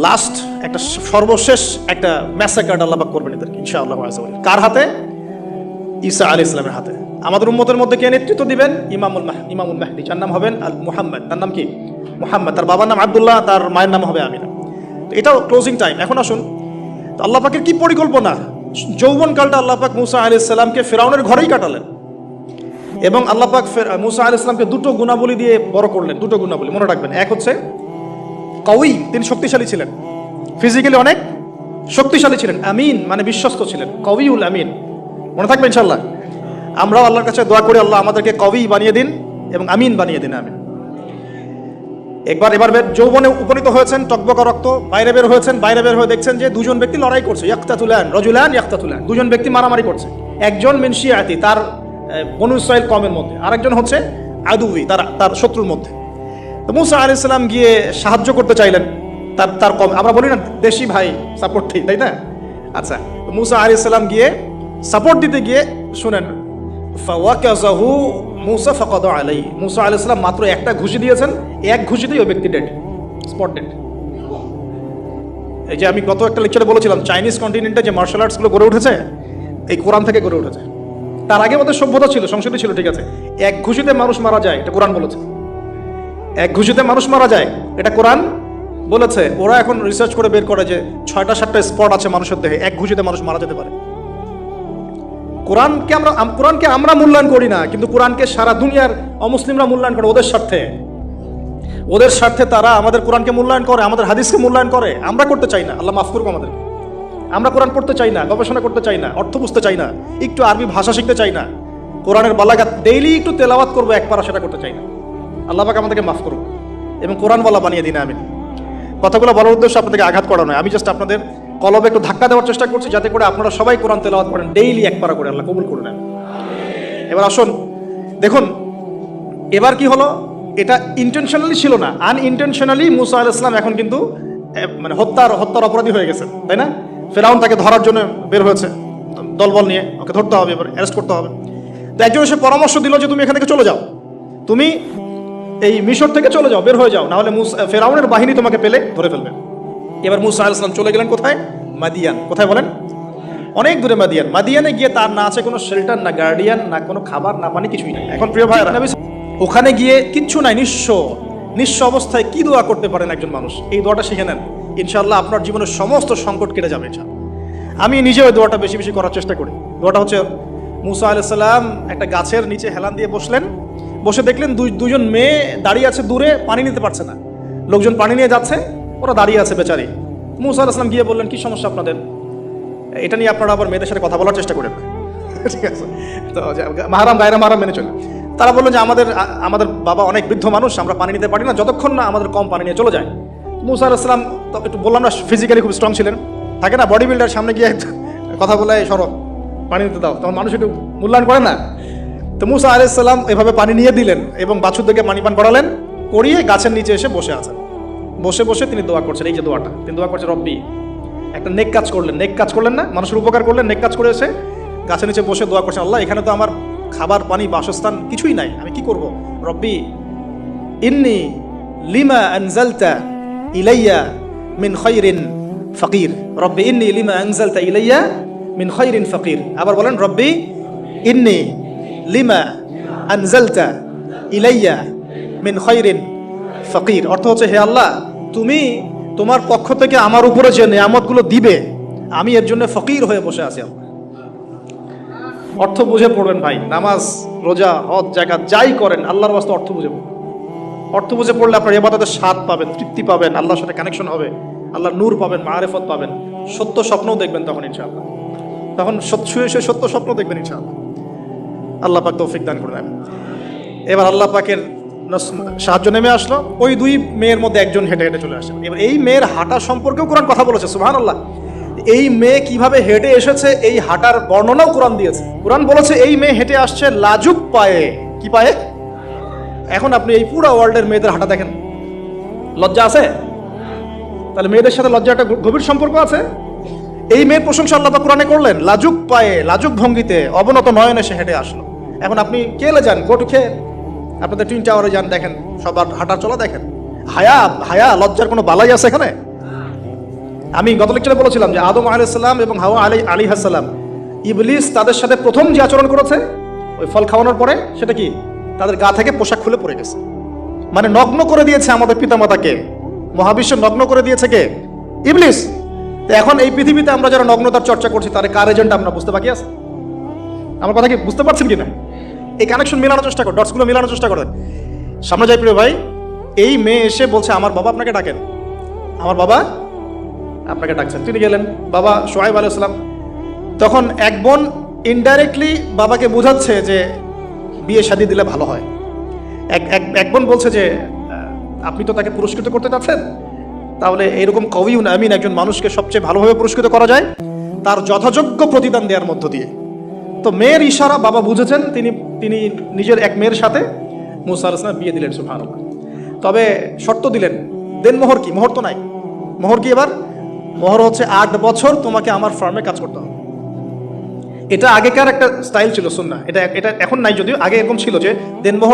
Last একটা সর্বশেষ একটা ম্যাসাকার আল্লাহ পাক করবেন এদেরকে ইনশাআল্লাহ আযza ওয়া জাল। কার হাতে? ঈসা আলাইহিস সালামের হাতে। আমাদের উম্মতের মধ্যে কে নেতৃত্ব দিবেন? ইমামুল মাহদি, যার নাম হবেন আল মুহাম্মদ। তার নাম কি? মুহাম্মদ। তার বাবার নাম আব্দুল্লাহ, তার মায়ের নাম হবে আমিনা। তো এটাও ক্লোজিং টাইম। এখন আসুন, তো আল্লাহ পাকের কি পরিকল্পনা। যৌবনকালটা আল্লাহ পাক মুসা আলাইহিস সালামকে ফিরআউনের ঘরেই কাটালেন, এবং আল্লাহ পাক মুসা আলাইহিস সালামকে দুটো গুণাবলী দিয়ে বড় করলেন। দুটো গুণাবলী মনে রাখবেন। এক হচ্ছে কওয়ী, তিনি শক্তিশালী ছিলেন, ফিজিক্যালি অনেক শক্তিশালী ছিলেন। আমিন মানে বিশ্বস্ত ছিলেন, কওয়িউল আমিন। মনে থাকবে ইনশাআল্লাহ। আমরাও আল্লাহর কাছে দোয়া করি, আল্লাহ আমাদেরকে কওয়ী বানিয়ে দিন এবং আমিন বানিয়ে দিন, আমিন। এবার যৌবনে উপনীত হয়েছেন, টকবকা রক্ত, বাইরে বের হয়েছেন। বাইরে বের হয়ে দেখছেন যে দুজন ব্যক্তি লড়াই করছে, ইয়াকতাতুলান রাজুলান ইয়াকতাতুলান, দুজন ব্যক্তি মারামারি করছে। একজন মিন শিয়াতি, তার বনু ইসরাইল কওমের মধ্যে, আরেকজন হচ্ছে আদুই, তার শত্রুর মধ্যে। তো মুসা আলাইহিস সালাম গিয়ে সাহায্য করতে চাইলেন তার কম। আমরা বলি না দেশি ভাই সাপোর্ট ঠিক, তাই না? আচ্ছা, মুসা আলাইহিস সালাম গিয়ে সাপোর্ট দিতে গিয়ে শুনেন, ফাওয়াকাযাহু মুসা ফাকাদা আলাইহি, মুসা আলাইহিস সালাম মাত্র একটা ঘুষি দিয়েছেন, এক ঘুষিতেই ওই ব্যক্তি ডেড, স্পট ডেড। এই যে আমি গত একটা লেকচারে বলেছিলাম, চাইনিজ কন্টিনেন্টে যে মার্শাল আর্টসগুলো গড়ে উঠেছে এই কোরআন থেকে গড়ে উঠেছে। তার আগে ওদের সভ্যতা ছিল, সংস্কৃতি ছিল, ঠিক আছে। এক ঘুষিতে মানুষ মারা যায়, এটা কোরআন বলেছে। এক ঘুষিতে মানুষ মারা যায়, এটা কোরআন বলেছে। ওরা এখন রিসার্চ করে বের করে যে 6টা-7টা স্পট আছে মানুষের দেহে, এক ঘুষিতে মানুষ মারা যেতে পারে। কোরআনকে আমরা মূল্যায়ন করি না, কিন্তু কোরআনকে সারা দুনিয়ার অমুসলিমরা মূল্যায়ন করে ওদের স্বার্থে তারা আমাদের কোরআনকে মূল্যায়ন করে, আমাদের হাদিসকে মূল্যায়ন করে। আমরা করতে চাই না, আল্লাহ মাফ করবো আমাদের। আমরা কোরআন পড়তে চাই না, গবেষণা করতে চাই না, অর্থ বুঝতে চাই না, একটু আরবি ভাষা শিখতে চাই না, কোরআনের বালাগাত ডেইলি একটু তেলাওয়াত করবো একবার, সেটা করতে চাই না। আল্লাহ পাক আমাদেরকে মাফ করুন এবং কোরআনওয়ালা বানিয়ে দিন, আমিন। কথাগুলো বলার উদ্দেশ্য আপনাদেরকে আঘাত করা নয়, আমি জাস্ট আপনাদের কলবে একটু ধাক্কা দেওয়ার চেষ্টা করছি, যাতে করে আপনারা সবাই কোরআন তেলাওয়াত করেন ডেইলি একবার করে, আল্লাহ কবুল করে নেন। এবার আসুন, দেখুন এবার কি হলো। এটা ইন্টেনশনালি ছিল না, আনইনটেনশনালি মুসা আলাইহিস সালাম এখন কিন্তু মানে হত্যার অপরাধী হয়ে গেছেন, তাই না? ফেরাউন তাকে ধরার জন্য বের হয়েছে দলবল নিয়ে, ওকে ধরতে হবে, এবার অ্যারেস্ট করতে হবে। তো একজন এসে পরামর্শ দিল যে তুমি এখান থেকে চলে যাও, তুমি এই মিশর থেকে চলে যাও, বের হয়ে যাও, নাহলে ফেরাউনের বাহিনী তোমাকে পেলে ধরে ফেলবে। এবার মুসা আলাইহিস সালাম চলে গেলেন কোথায়? মাদিয়ান। কোথায় বলেন? অনেক দূরে মাদিয়ান। মাদিয়ানে গিয়ে তার না আছে কোনো শেল্টার, না গার্ডিয়ান, না কোনো খাবার, না পানি, কিছুই নাই। এখন প্রিয় ভাইরা, ওখানে গিয়ে কিচ্ছু নাই, নিঃস্ব অবস্থায় কি দোয়া করতে পারেন একজন মানুষ? এই দোয়াটা শিখে নেন, ইনশাআল্লাহ আপনার জীবনের সমস্ত সংকট কেটে যাবে ইনশাআল্লাহ। আমি নিজে ওই দোয়াটা বেশি বেশি করার চেষ্টা করি। দোয়াটা হচ্ছে, মুসা আলাইহিস সালাম একটা গাছের নিচে হেলান দিয়ে বসলেন, বসে দেখলেন দুজন মেয়ে দাঁড়িয়ে আছে দূরে, পানি নিতে পারছে না। লোকজন পানি নিয়ে যাচ্ছে, ওরা দাঁড়িয়ে আছে বেচারি। মুসা আলাইহিস সালাম গিয়ে বললেন, কি সমস্যা আপনাদের? এটা নিয়ে আপনারা আবার মেয়েদের সাথে কথা বলার চেষ্টা করেন, ঠিক আছে? তো মাহারাম গায়রা মাহারাম মেনে চলে। তারা বললেন যে আমাদের বাবা অনেক বৃদ্ধ মানুষ, আমরা পানি নিতে পারি না যতক্ষণ না আমাদের কম পানি নিয়ে চলে যায়। মুসা আলাইহিস সালাম একটু বললাম না, ফিজিক্যালি খুব স্ট্রং ছিলেন, থাকে না বডি বিল্ডার, সামনে গিয়ে কথা বলে সরো পানি নিতে দাও, তখন মানুষ একটু মূল্যায়ন করে না। তো মুসা আলাইহিস সালাম এভাবে পানি নিয়ে দিলেন এবং বাছুরদেরকে পানি পান করালেন, করিয়ে গাছের নিচে এসে বসে আছেন। বসে বসে তিনি দোয়া করছেন, এই যে দোয়াটা তিনি দোয়া করছেন, রব্বি, একটা নেক কাজ করলেন না, মানুষের উপকার করলেন, নেক কাজ করে এসে গাছের নিচে বসে দোয়া করছেন, আল্লাহ এখানে তো আমার খাবার, পানি, বাসস্থান কিছুই নাই, আমি কি করব? রব্বি ইন্নী লিমা আনজালতা ইলাইয়া মিন খায়রিন ফাকির, রব্বি ইন্নী লিমা আনজালতা ইলাইয়া মিন খায়রিন ফাকির। আবার বলেন, রব্বি ইন্নী লিমা আনজালতা ইলাইয়া মিন খায়রিন ফাকির। অর্থ হচ্ছে, হে আল্লাহ, তুমি তোমার পক্ষ থেকে আমার উপরে যে নিয়ামতগুলো দিবে, আমি এর জন্য ফকির হয়ে বসে আছি। অর্থ বুঝে পড়বেন ভাই, নামাজ, রোজা, হজ, জাকাত যাই করেন আল্লাহর ওয়াস্তে অর্থ বুঝে পড়বেন। অর্থ বুঝে পড়লে আপনার ইবাদতের স্বাদ পাবেন, তৃপ্তি পাবেন, আল্লাহর সাথে কানেকশন হবে, আল্লাহর নূর পাবেন, মারিফত পাবেন, সত্য স্বপ্নও দেখবেন তখন ইনশাআল্লাহ। তখন শুয়ে সত্য স্বপ্ন দেখবেন ইনশাআল্লাহ। আল্লাহ পাক তৌফিক দান করুন। এবার আল্লাহ পাকের সাহায্য নেমে আসলো, ওই দুই মেয়ের মধ্যে একজন হেঁটে হেঁটে চলে আসে। এবার এই মেয়ের হাঁটা সম্পর্কেও কোরআন কথা বলেছে, সুবহানাল্লাহ। এই মেয়ে কিভাবে হেঁটে এসেছে এই হাঁটার বর্ণনাও কোরআন দিয়েছে। কোরআন বলেছে এই মেয়ে হেঁটে আসছে লাজুক পায়ে। কি পায়ে? এখন আপনি এই পুরো ওয়ার্ল্ডের মেয়েদের হাঁটা দেখেন, লজ্জা আছে? তাহলে মেয়েদের সাথে লজ্জা একটা গভীর সম্পর্ক আছে। এই মেয়ের প্রশংসা আল্লাহ পাক কোরআনে করলেন, লাজুক পায়ে, লাজুক ভঙ্গিতে, অবনত নয়নে সে হেঁটে আসলো। এখন আপনি কেলে যান, গো টু খেয়ে আপনাদের টুইন টাওয়ারে যান, দেখেন সবার হাঁটা চলা দেখেন। হায়া লজ্জার কোনো বালাই আছে এখানে? আমি গত লেকচারে বলেছিলাম যে আদম আলাইহিস সালাম এবং হাওয়া আলাইহিস সালাম, ইবলিস তাদের সাথে প্রথম যে আচরণ করেছে ওই ফল খাওয়ানোর পরে, সেটা কি তাদের গা থেকে পোশাক খুলে পড়ে গেছে। মানে নগ্ন করে দিয়েছে আমাদের পিতামাতাকে, মহাবিশ্ব নগ্ন করে দিয়েছে কে? ইবলিস। তো এখন এই পৃথিবীতে আমরা যারা নগ্নতার চর্চা করছি তার কার এজেন্ট আমরা বুঝতে বাকি আছে? আমার কথা কি বুঝতে পারছেন কিনা? এই কানেকশন মেলানোর চেষ্টা করেন, ডটসগুলো মেলানোর চেষ্টা করেন। সামনে যাই প্রিয় ভাই, এই মেয়ে এসে বলছে আমার বাবা আপনাকে ডাকেন, আমার বাবা আপনাকে ডাকছেন। তিনি গেলেন, বাবা সোহাইব আলাইহিস সালাম। তখন এক বোন ইনডাইরেক্টলি বাবাকে বোঝাচ্ছে যে বিয়ে শাদী দিলে ভালো হয়। এক বোন বলছে যে আপনি তো তাকে পুরস্কৃত করতে চাচ্ছেন, তাহলে এরকম কবিউন আমিন একজন মানুষকে সবচেয়ে ভালোভাবে পুরস্কৃত করা যায় তার যথাযোগ্য প্রতিদান দেওয়ার মধ্য দিয়ে। তো মেয়ের ইশারা বাবা বুঝেছেন, তিনি নিজের এক মেয়ের সাথে মুসা আলাইহিস সালাম বিয়ে দিলেন। সুবহানাল্লাহ। তবে শর্ত দিলেন, দেন মোহর কি? মোহর তো নাই। মোহর কি এবার? মোহর হচ্ছে 8 বছর তোমাকে আমার ফার্মে কাজ করতে হবে। এটা আগেকার একটা স্টাইল ছিল, সুন্নাহ। এটা এখন নাই, যদিও আগে এরকম ছিল যে দেন মোহর